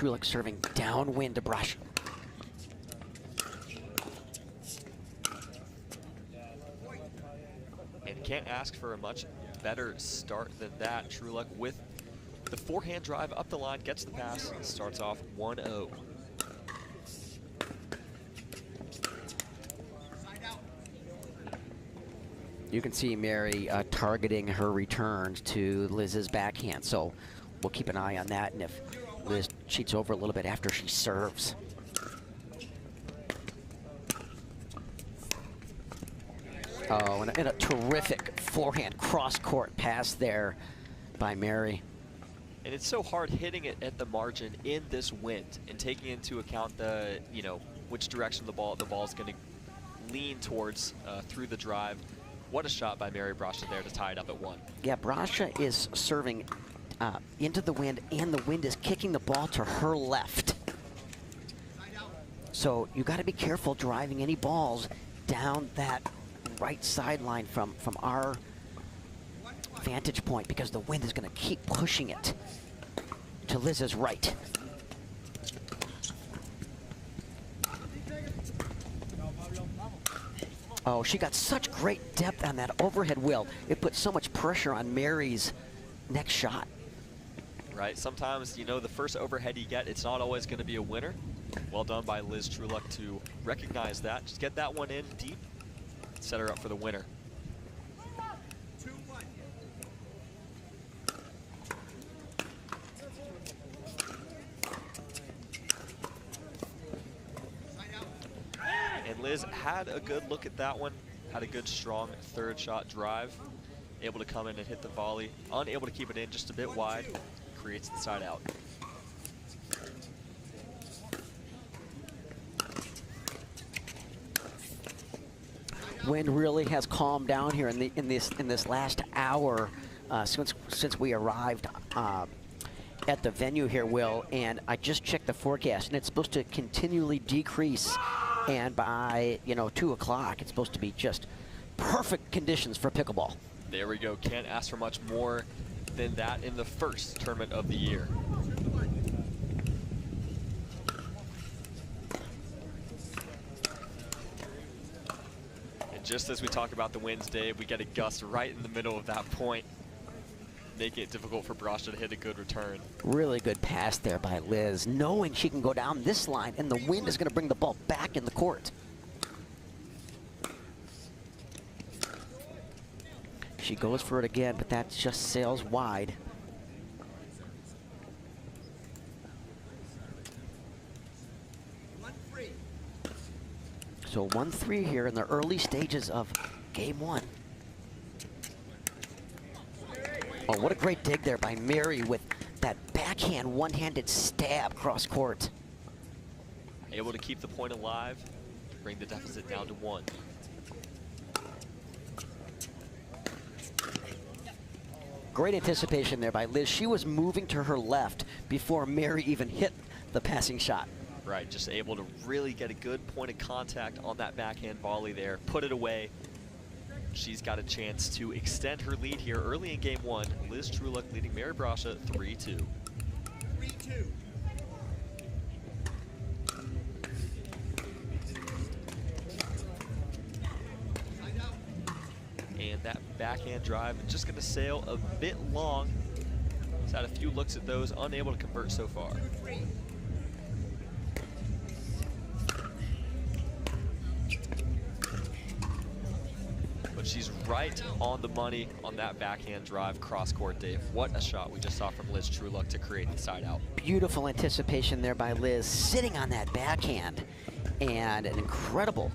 Truluck serving downwind to Brascia. And can't ask for a much better start than that. Truluck with the forehand drive up the line, gets the pass, and starts off 1-0. You can see Mary targeting her returns to Liz's backhand, so we'll keep an eye on that, and if Liz cheats over a little bit after she serves. Oh, and a terrific forehand cross-court pass there by Mary. And it's so hard hitting it at the margin in this wind and taking into account the, which direction the ball's going to lean towards through the drive. What a shot by Mary Brascia there to tie it up at 1. Yeah, Brascia is serving into the wind, and the wind is kicking the ball to her left. So you got to be careful driving any balls down that right sideline from our vantage point, because the wind is going to keep pushing it to Liz's right. Oh, she got such great depth on that overhead wheel. It put so much pressure on Mary's next shot. Right, sometimes, the first overhead you get, it's not always going to be a winner. Well done by Liz Truluck to recognize that. Just get that one in deep, set her up for the winner. And Liz had a good look at that one, had a good strong third shot drive, able to come in and hit the volley, unable to keep it in, just a bit wide, creates the side out. Wind really has calmed down here in this last hour since we arrived at the venue here, Will, and I just checked the forecast, and it's supposed to continually decrease, and by 2 o'clock it's supposed to be just perfect conditions for pickleball. There we go. Can't ask for much more than that in the first tournament of the year. And just as we talk about the winds, Dave, we get a gust right in the middle of that point, making it difficult for Brascia to hit a good return. Really good pass there by Liz, knowing she can go down this line and the wind is going to bring the ball back in the court. She goes for it again, but that just sails wide. So 1-3 here in the early stages of game 1. Oh, what a great dig there by Mary with that backhand one-handed stab cross court. Able to keep the point alive, bring the deficit down to 1. Great anticipation there by Liz. She was moving to her left before Mary even hit the passing shot. Right, just able to really get a good point of contact on that backhand volley there, put it away. She's got a chance to extend her lead here early in game 1. Liz Truluck leading Mary Brascia 3-2. 3-2. And that backhand drive is just going to sail a bit long. She's had a few looks at those, unable to convert so far. But she's right on the money on that backhand drive cross court, Dave. What a shot we just saw from Liz Truluck to create the side out. Beautiful anticipation there by Liz, sitting on that backhand, and an incredible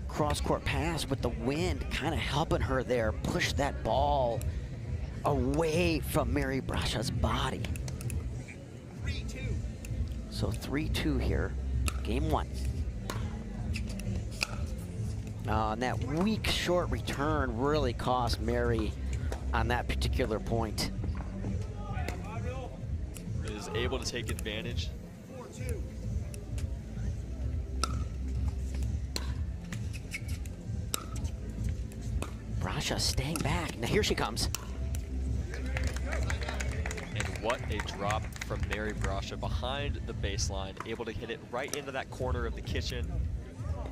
cross-court pass with the wind kind of helping her there push that ball away from Mary Brascia's body. 3-2. So 3-2 here, game 1. And that weak short return really cost Mary on that particular point. Is able to take advantage. 4-2. Brascia staying back. Now here she comes. And What a drop from Mary Brascia behind the baseline, able to hit it right into that corner of the kitchen,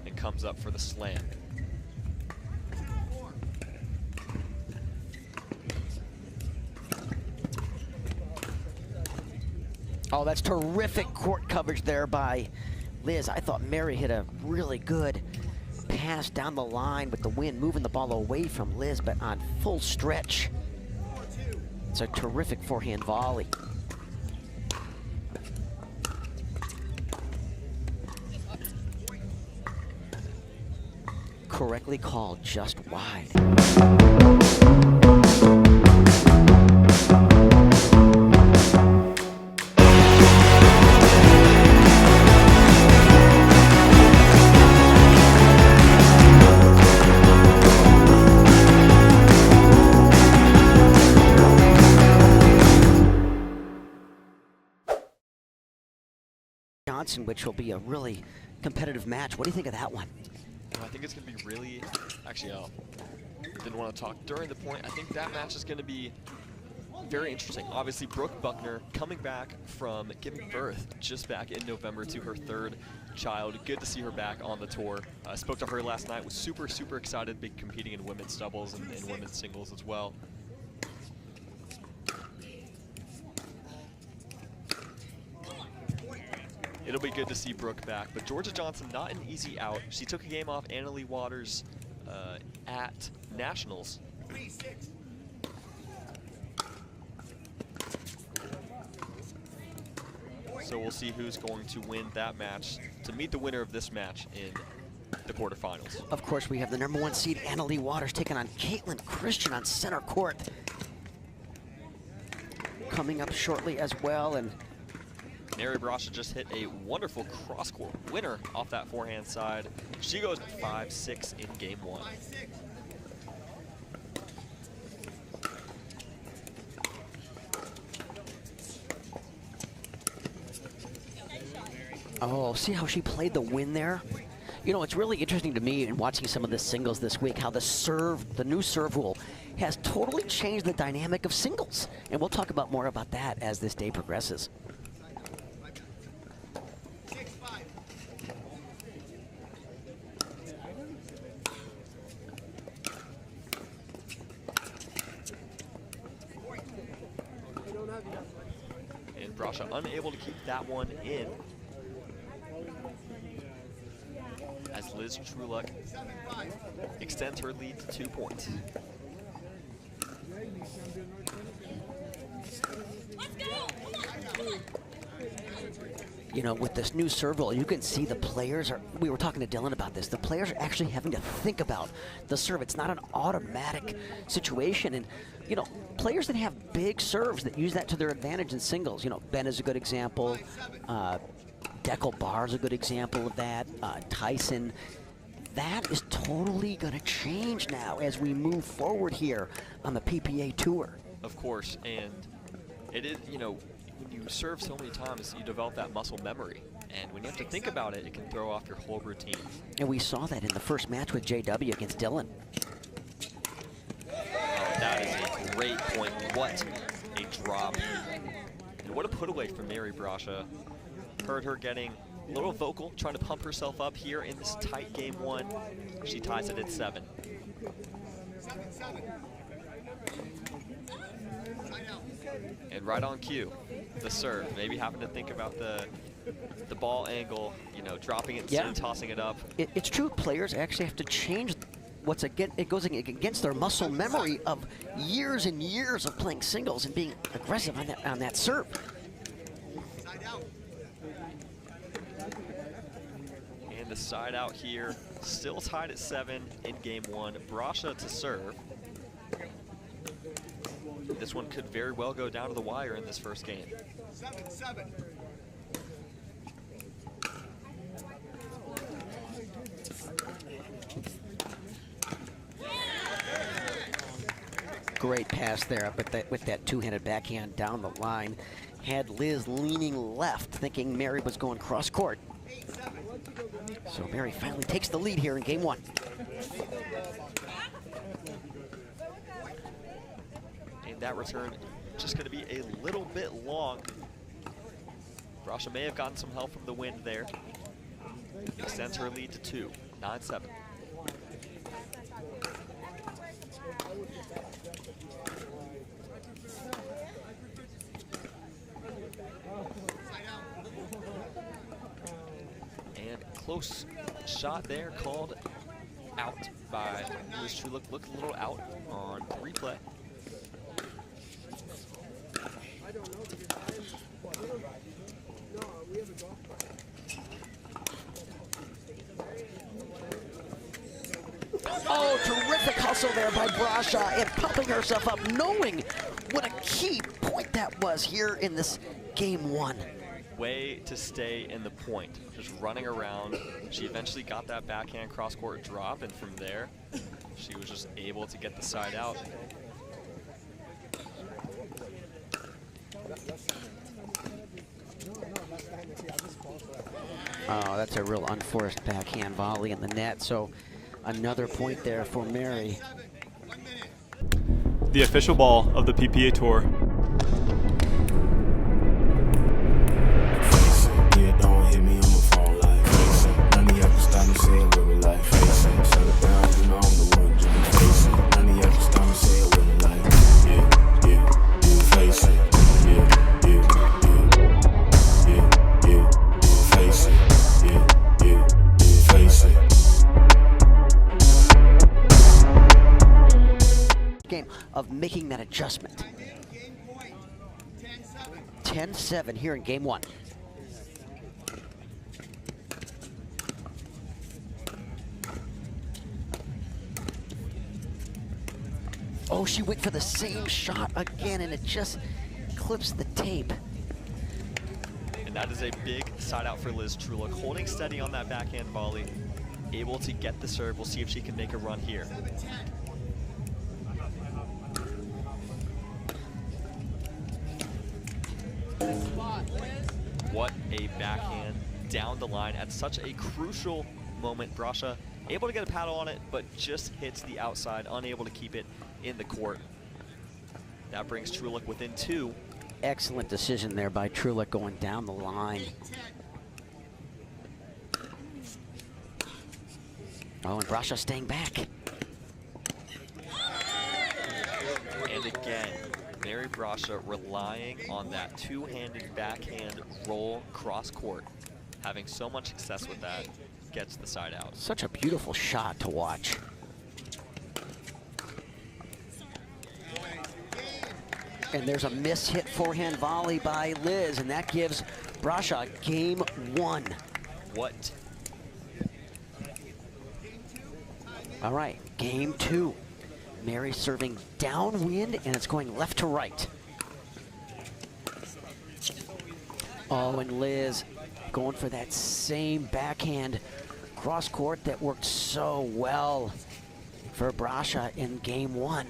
and comes up for the slam. Oh, that's terrific court coverage there by Liz. I thought Mary hit a really good pass down the line with the wind moving the ball away from Liz, but on full stretch. It's a terrific forehand volley. Correctly called, just wide. Johnson, which will be a really competitive match. What do you think of that one? I think it's going to be really, actually, didn't want to talk during the point. I think that match is going to be very interesting. Obviously, Brooke Buckner coming back from giving birth just back in November to her third child. Good to see her back on the tour. Spoke to her last night, was super, super excited to be competing in women's doubles and women's singles as well. It'll be good to see Brooke back, but Georgia Johnson not an easy out. She took a game off Annalie Waters at Nationals. So we'll see who's going to win that match to meet the winner of this match in the quarterfinals. Of course, we have the #1 seed Annalie Waters taking on Caitlin Christian on center court. Coming up shortly as well, and Mary Brascia just hit a wonderful cross-court winner off that forehand side. She goes 5-6 in game one. oh, see how she played the win there? You know, it's really interesting to me in watching some of the singles this week, how the new serve rule has totally changed the dynamic of singles. And we'll talk about more about that as this day progresses. And Brascia unable to keep that one in, as Liz Truluck extends her lead to 2 points. You know, with this new serve rule, you can see the players are, we were talking to Dylan about this, the players are actually having to think about the serve. It's not an automatic situation. And, you know, players that have big serves that use that to their advantage in singles, you know, Ben is a good example. Deckel Barr is a good example of that. Tyson. That is totally going to change now as we move forward here on the PPA Tour. Of course, and it is, you know, when you serve so many times, you develop that muscle memory. And when you have to think about it, it can throw off your whole routine. And we saw that in the first match with JW against Dylan. Oh, that is a great point. What a drop. And what a put away from Mary Brascia. Heard her getting a little vocal, trying to pump herself up here in this tight game one. She ties it at 7. And right on cue, the serve. Maybe having to think about the ball angle, you know, dropping it and tossing it up. It's true. Players actually have to change what's against. It goes against their muscle memory of years and years of playing singles and being aggressive on that serve. And the side out here, still tied at 7 in game one. Brascia to serve. This one could very well go down to the wire in this first game. 7-7. Great pass there, but with that two-handed backhand down the line, had Liz leaning left, thinking Mary was going cross court. So Mary finally takes the lead here in game one. And that return just going to be a little bit long. Brascia may have gotten some help from the wind there. Extends her lead to 2, 9-7. And close shot there, called out by Liz Truluck. Looked a little out on replay. Oh, terrific hustle there by Brascia and pumping herself up, knowing what a key point that was here in this game 1. Way to stay in the point, just running around. She eventually got that backhand cross-court drop, and from there, she was just able to get the side out. Oh, that's a real unforced backhand volley in the net. So another point there for Mary. The official ball of the PPA Tour. Yeah, don't hit me on my phone like face it. None of y'all can stop me saying with me like face it. Shut it down, you know I'm the one doing face it. None of y'all can stop me saying with me like face it. Face it. Face it. Game of making that adjustment. 10-7 here in game 1. Oh, she went for the same shot again, and it just clips the tape. And that is a big side out for Liz Truluck, holding steady on that backhand volley, able to get the serve. We'll see if she can make a run here. What a backhand down the line at such a crucial moment. Brascia able to get a paddle on it, but just hits the outside, unable to keep it in the court. That brings Truluck within 2. Excellent decision there by Truluck going down the line. Oh, and Brascia staying back. And again, Mary Brascia relying on that two-handed backhand roll cross-court. Having so much success with that, gets the side out. Such a beautiful shot to watch. And there's a miss-hit forehand volley by Liz, and that gives Brascia game 1. What? All right, game 2. Mary serving downwind, and it's going left to right. Oh, and Liz going for that same backhand cross court that worked so well for Brascia in game 1.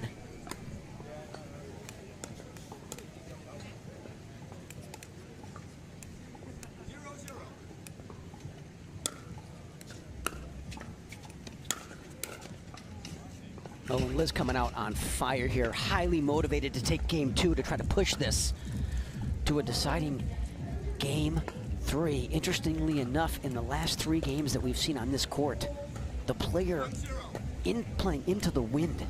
Oh, and Liz coming out on fire here, highly motivated to take game 2 to try to push this to a deciding game 3. Interestingly enough, in the last 3 games that we've seen on this court, the player playing into the wind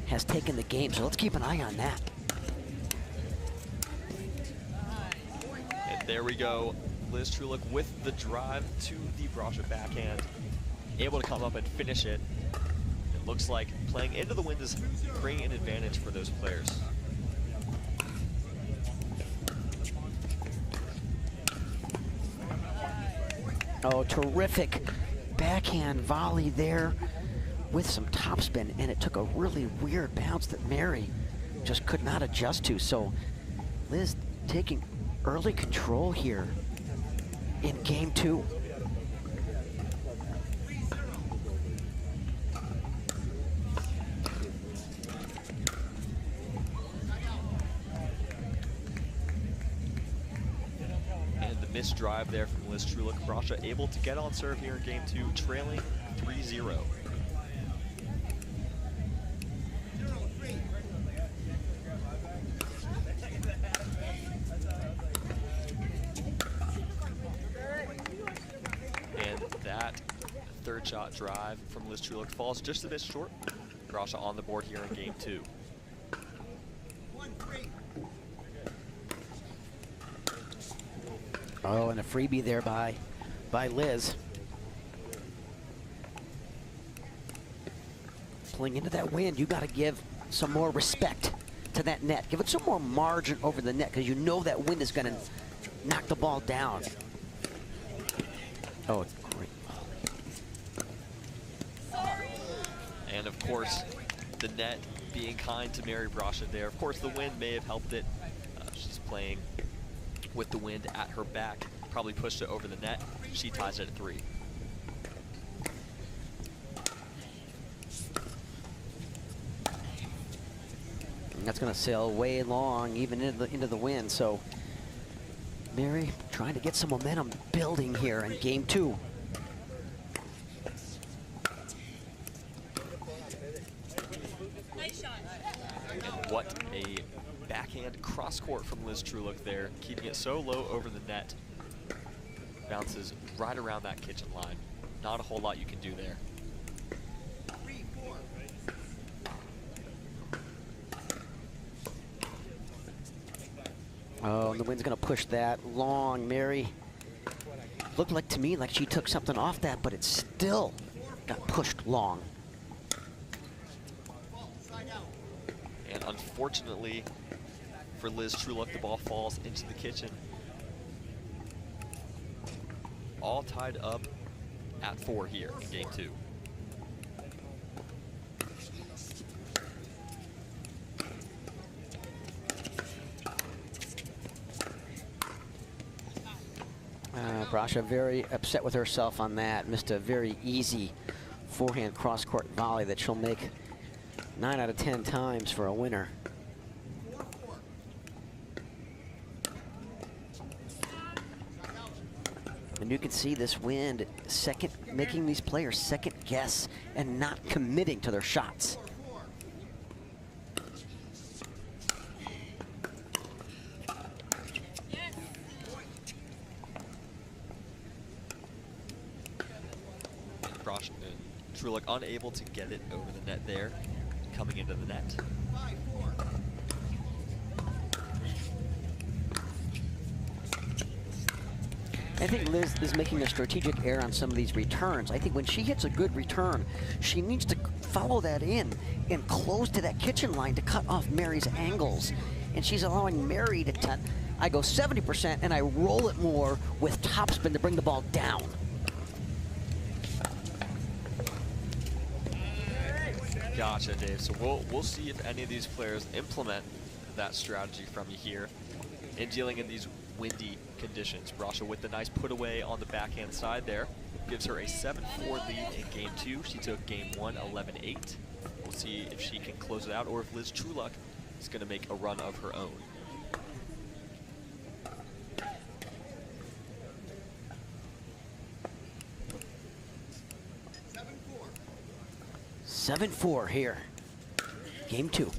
has taken the game, so let's keep an eye on that. And there we go. Liz Truluck with the drive to the Brascia backhand, able to come up and finish it. It looks like playing into the wind is bringing an advantage for those players. Oh, terrific backhand volley there with some topspin, and it took a really weird bounce that Mary just could not adjust to. So Liz taking early control here in game 2. Missed drive there from Liz Truluck. Brascia able to get on serve here in game 2, trailing 3-0. third shot drive from Liz Truluck falls just a bit short. Brascia on the board here in game 2. 1-3. Oh, and a freebie there by Liz. Pulling into that wind, you got to give some more respect to that net. Give it some more margin over the net because you know that wind is going to knock the ball down. Oh, great. And of course, the net being kind to Mary Brascia there. Of course, the wind may have helped it. She's playing with the wind at her back. Probably pushed it over the net. She ties it at 3. And that's going to sail way long, even into the wind. So Mary trying to get some momentum building here in game 2. And what a backhand cross court from Liz Truluck there, keeping it so low over the net. Bounces right around that kitchen line. Not a whole lot you can do there. 3-4. Oh, and the wind's going to push that long. Mary looked like to me like she took something off that, but it still got pushed long. And unfortunately for Liz Truluck, the ball falls into the kitchen. All tied up at 4 here in game 2. Brascia very upset with herself on that. Missed a very easy forehand cross-court volley that she'll make 9 out of 10 times for a winner. 4-4. And you can see this wind making these players second guess and not committing to their shots. 4-4. Brascia and Truluck unable to get it over the net there, coming into the net. 5-4. I think Liz is making a strategic error on some of these returns. I think when she hits a good return, she needs to follow that in and close to that kitchen line to cut off Mary's angles. And she's allowing Mary to I go 70% and I roll it more with topspin to bring the ball down. Gotcha, Dave. So we'll see if any of these players implement that strategy from you here in dealing in these windy conditions. Brascia with the nice put away on the backhand side there gives her a 7-4 lead in game 2. She took game 1 11-8. We'll see if she can close it out or if Liz Truluck is going to make a run of her own. 7-4 here. Game 2.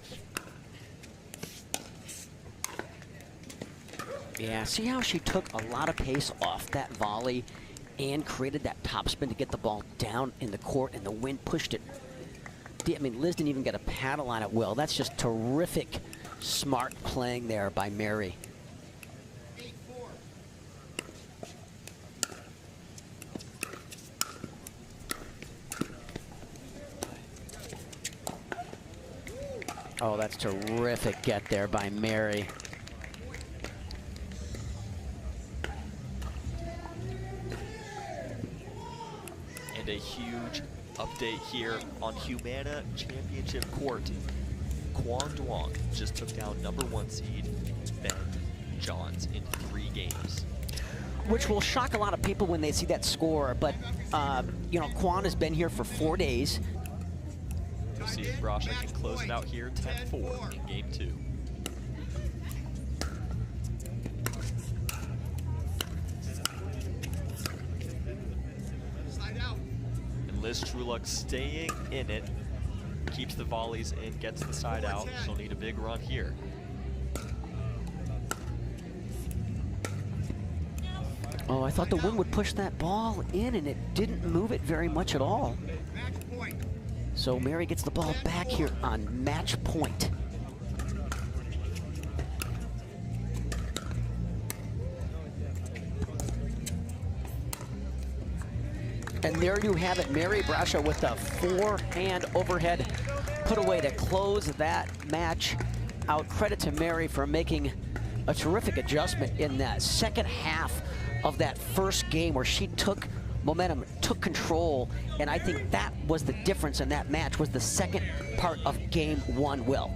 Yeah, see how she took a lot of pace off that volley and created that topspin to get the ball down in the court, and the wind pushed it. I mean, Liz didn't even get a paddle on it, Will. That's just terrific, smart playing there by Mary. 8-4. Oh, that's terrific get there by Mary. And a huge update here on Humana Championship Court. Quan Duong just took down #1 seed Ben Johns in 3 games. Which will shock a lot of people when they see that score, but you know, Quan has been here for 4 days. We'll see if Brascia can close it out here 10-4 in game 2. Slide out. And Liz Truluck staying in it, keeps the volleys in, gets the side out. She'll need a big run here. Oh, I thought the wind would push that ball in, and it didn't move it very much at all. Match point. So Mary gets the ball back here on match point. And there you have it, Mary Brascia with a forehand overhead put away to close that match out. Credit to Mary for making a terrific adjustment in that second half of that first game where she took momentum, took control, and I think that was the difference in that match, was the second part of game one, Will.